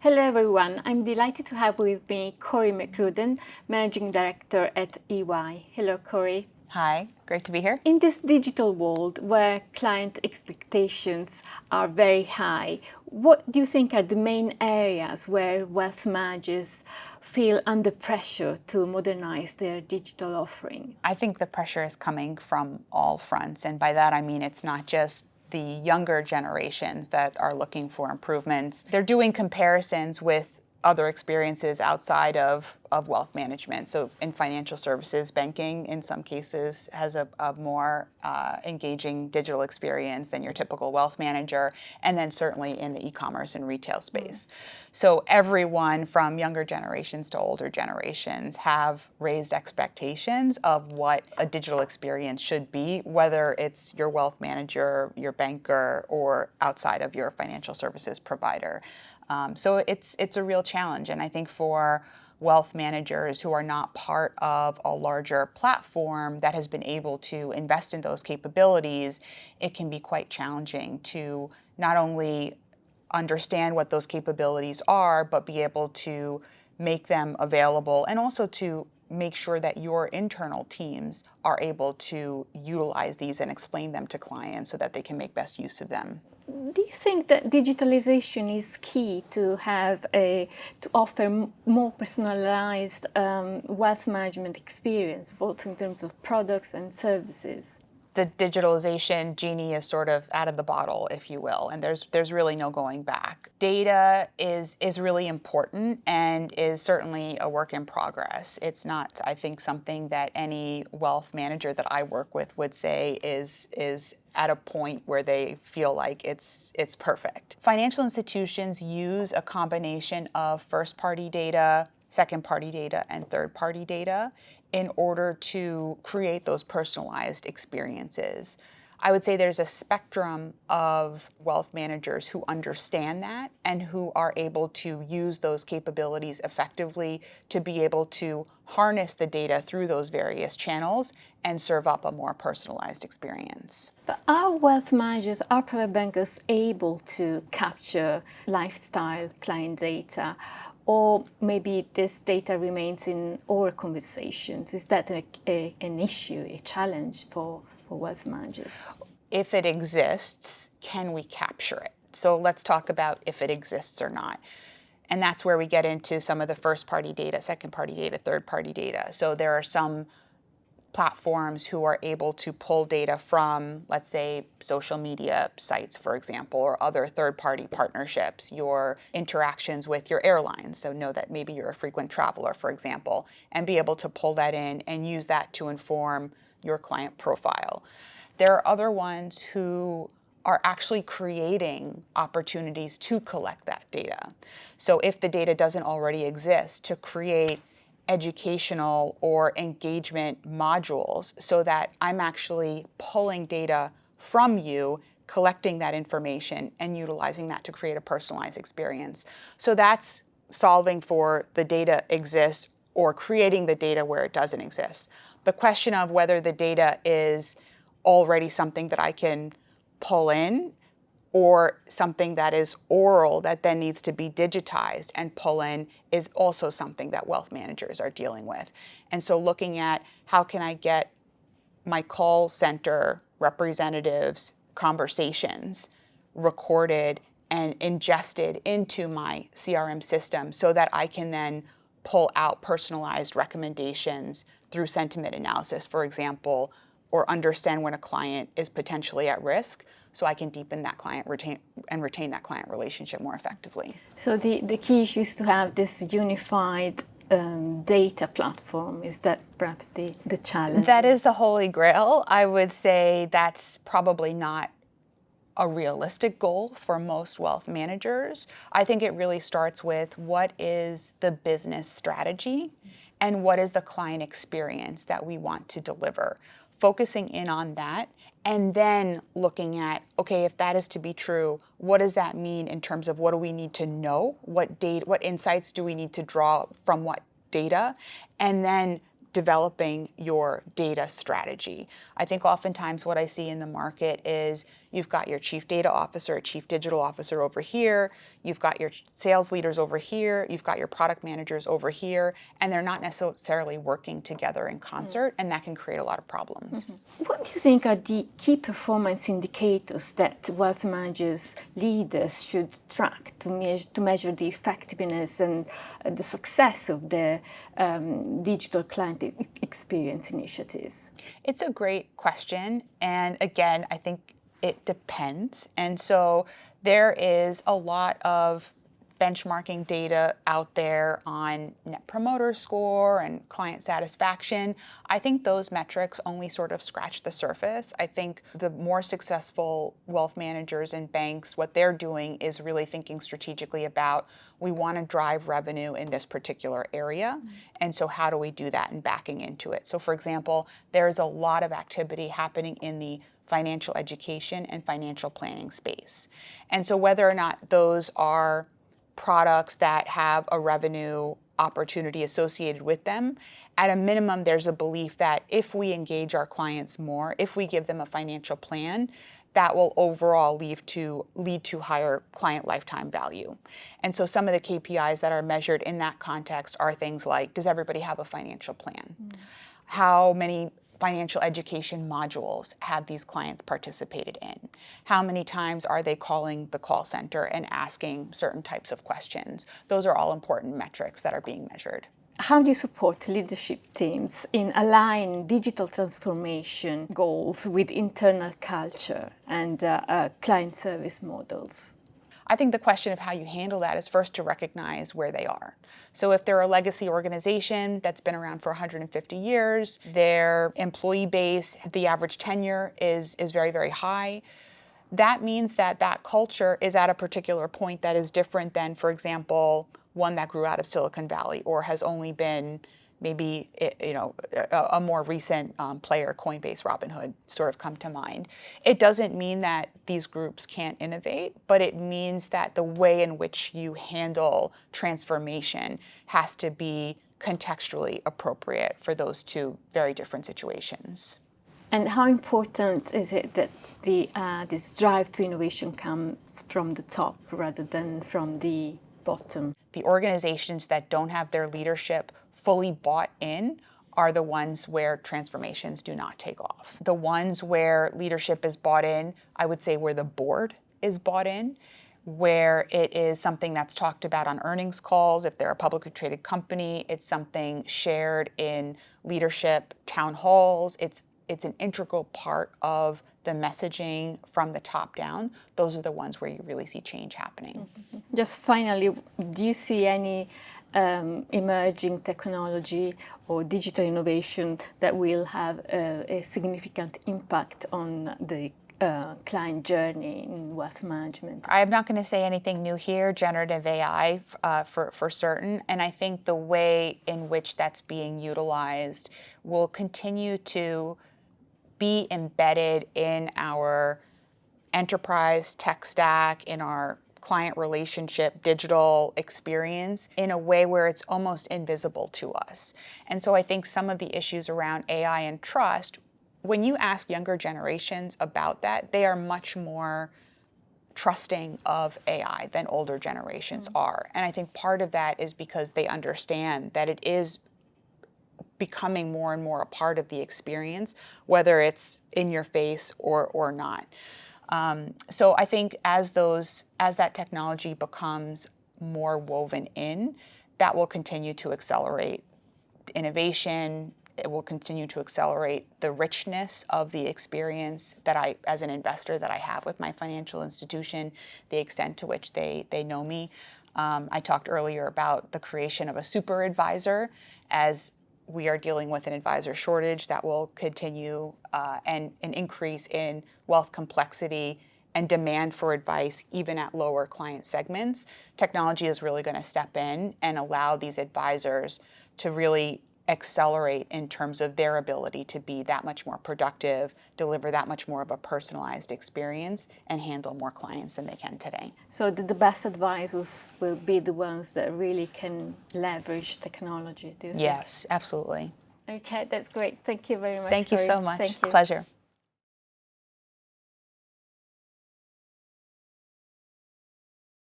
Hello everyone, I'm delighted to have with me Cory McCruden, Managing Director at EY. Hello Cory. Hi, great to be here. In this digital world where client expectations are very high, what do you think are the main areas where wealth managers feel under pressure to modernize their digital offering? I think the pressure is coming from all fronts, and by that I mean it's not just the younger generations that are looking for improvements. They're doing comparisons with other experiences outside of wealth management. So in financial services, banking in some cases has a more engaging digital experience than your typical wealth manager, and then certainly in the e-commerce and retail space. So everyone from younger generations to older generations have raised expectations of what a digital experience should be, whether it's your wealth manager, your banker, or outside of your financial services provider. So it's a real challenge, and I think for wealth managers who are not part of a larger platform that has been able to invest in those capabilities, it can be quite challenging to not only understand what those capabilities are, but be able to make them available and also to make sure that your internal teams are able to utilize these and explain them to clients so that they can make best use of them. Do you think that digitalization is key to offer more personalized wealth management experience, both in terms of products and services? The digitalization genie is sort of out of the bottle, if you will, and there's really no going back. Data is really important and is certainly a work in progress. It's not, I think, something that any wealth manager that I work with would say is at a point where they feel like it's perfect. Financial institutions use a combination of first-party data, second-party data, and third-party data in order to create those personalized experiences. I would say there's a spectrum of wealth managers who understand that and who are able to use those capabilities effectively to be able to harness the data through those various channels and serve up a more personalized experience. But are wealth managers, are private bankers able to capture lifestyle client data? Or maybe this data remains in oral conversations? Is that an issue, a challenge for wealth managers? If it exists, can we capture it? So let's talk about if it exists or not. And that's where we get into some of the first-party data, second-party data, third-party data. So there are some platforms who are able to pull data from, let's say, social media sites, for example, or other third-party partnerships, your interactions with your airlines. So know that maybe you're a frequent traveler, for example, and be able to pull that in and use that to inform your client profile. There are other ones who are actually creating opportunities to collect that data. So if the data doesn't already exist, to create educational or engagement modules so that I'm actually pulling data from you, collecting that information, and utilizing that to create a personalized experience. So that's solving for the data exists or creating the data where it doesn't exist. The question of whether the data is already something that I can pull in or something that is oral that then needs to be digitized and pull in is also something that wealth managers are dealing with. And so looking at how can I get my call center representatives' conversations recorded and ingested into my CRM system so that I can then pull out personalized recommendations through sentiment analysis, for example, or understand when a client is potentially at risk, so I can deepen that client retain that client relationship more effectively. So the key issue is to have this unified data platform. Is that perhaps the challenge? That is the holy grail. I would say that's probably not a realistic goal for most wealth managers. I think it really starts with what is the business strategy and what is the client experience that we want to deliver. Focusing in on that and then looking at, okay, if that is to be true, what does that mean in terms of what do we need to know? What data, what insights do we need to draw from what data? And then developing your data strategy. I think oftentimes what I see in the market is you've got your chief data officer, chief digital officer over here, you've got your sales leaders over here, you've got your product managers over here, and they're not necessarily working together in concert, and that can create a lot of problems. What do you think are the key performance indicators that wealth managers, leaders should track to measure the effectiveness and the success of their digital client experience initiatives? It's a great question. And again, I think it depends. And so there is a lot of benchmarking data out there on net promoter score and client satisfaction. I think those metrics only sort of scratch the surface. I think the more successful wealth managers and banks, what they're doing is really thinking strategically about, we want to drive revenue in this particular area. And so how do we do that, and backing into it? So for example, there's a lot of activity happening in the financial education and financial planning space. And so whether or not those are products that have a revenue opportunity associated with them, at a minimum, there's a belief that if we engage our clients more, if we give them a financial plan, that will overall lead to higher client lifetime value. And so some of the KPIs that are measured in that context are things like, does everybody have a financial plan? How many financial education modules have these clients participated in? How many times are they calling the call center and asking certain types of questions? Those are all important metrics that are being measured. How do you support leadership teams in aligning digital transformation goals with internal culture and client service models? I think the question of how you handle that is first to recognize where they are. So if they're a legacy organization that's been around for 150 years, their employee base, the average tenure is very, very high, that means that that culture is at a particular point that is different than, for example, one that grew out of Silicon Valley or has only been maybe a more recent player, Coinbase, Robinhood, sort of come to mind. It doesn't mean that these groups can't innovate, but it means that the way in which you handle transformation has to be contextually appropriate for those two very different situations. And how important is it that this drive to innovation comes from the top rather than from the bottom? The organizations that don't have their leadership fully bought in are the ones where transformations do not take off. The ones where leadership is bought in, I would say where the board is bought in, where it is something that's talked about on earnings calls. If they're a publicly traded company, it's something shared in leadership town halls. It's an integral part of the messaging from the top down. Those are the ones where you really see change happening. Just finally, do you see any emerging technology or digital innovation that will have a significant impact on the client journey in wealth management? I'm not going to say anything new here, generative AI for certain, and I think the way in which that's being utilized will continue to be embedded in our enterprise tech stack, in our client relationship, digital experience in a way where it's almost invisible to us. And so I think some of the issues around AI and trust, when you ask younger generations about that, they are much more trusting of AI than older generations are. And I think part of that is because they understand that it is becoming more and more a part of the experience, whether it's in your face or not. So I think as that technology becomes more woven in, that will continue to accelerate innovation. It will continue to accelerate the richness of the experience that I, as an investor, that I have with my financial institution, the extent to which they know me. I talked earlier about the creation of a super advisor. As we are dealing with an advisor shortage, that will continue, and an increase in wealth complexity and demand for advice, even at lower client segments. Technology is really going to step in and allow these advisors to really accelerate in terms of their ability to be that much more productive, deliver that much more of a personalized experience, and handle more clients than they can today. So the best advisors will be the ones that really can leverage technology, do you think? Yes, absolutely. Okay, that's great. Thank you very much. Thank you Cory. so much. Thank you. Pleasure.